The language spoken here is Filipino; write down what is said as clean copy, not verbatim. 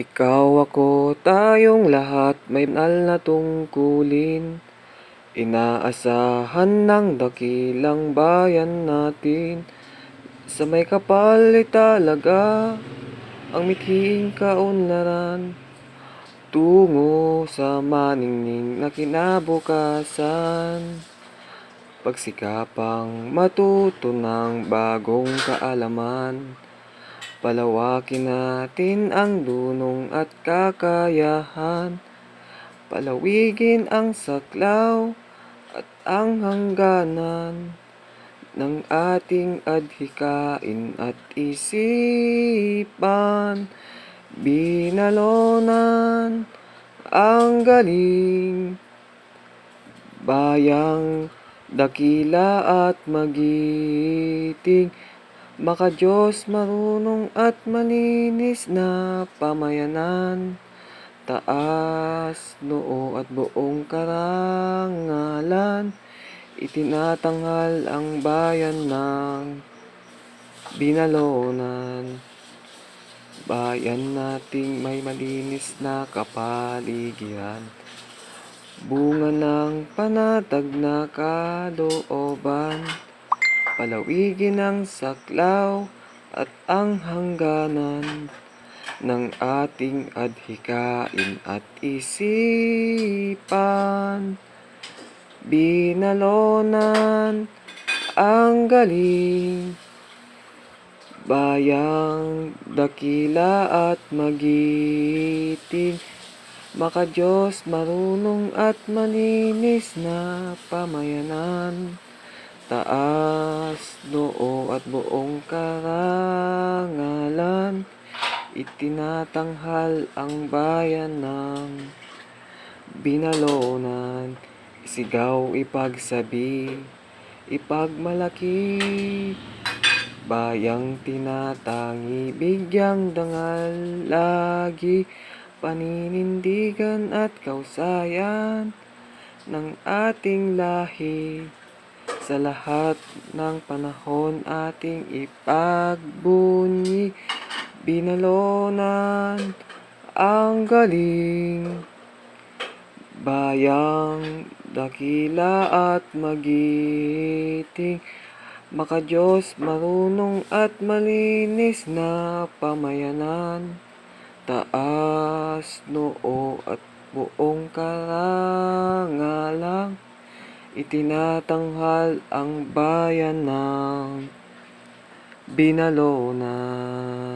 Ikaw, ako, tayong lahat may banal na tungkulin. Inaasahan ng dakilang bayan natin. Sa may kapal ay talaga ang mithiing kaunlaran. Tungo sa maningning na kinabukasan. Pagsikapang matuto ng bagong kaalaman. Palawakin natin ang dunong at kakayahan. Palawigin ang saklaw at ang hangganan ng ating adhikain at isipan. Binalunan ang galing, bayang dakila at magiting. Maka-Diyos marunong at malinis na pamayanan. Taas, noo at buong karangalan. Itinatanghal ang bayan ng Binalunan. Bayan nating may malinis na kapaligiran. Bunga ng panatag na kalooban. Palawigin ang saklaw at ang hangganan ng ating adhikain at isipan. Binalunan ang galing, bayang dakila at magiting. Maka-Diyos marunong at malinis na pamayanan. Taas, noo at buong karangalan. Itinatanghal ang bayan ng Binalunan. Isigaw, ipagsabi, ipagmalaki. Bayang tinatangi, bigyang dangal lagi. Paninindigan at kausayan ng ating lahi. Sa lahat ng panahon ating ipagbunyi. Binalunan ang galing, bayang dakila at magiting. Maka-Diyos marunong at malinis na pamayanan. Taas, noo at buong karangalan. Itinatanghal ang bayan ng Binalunan.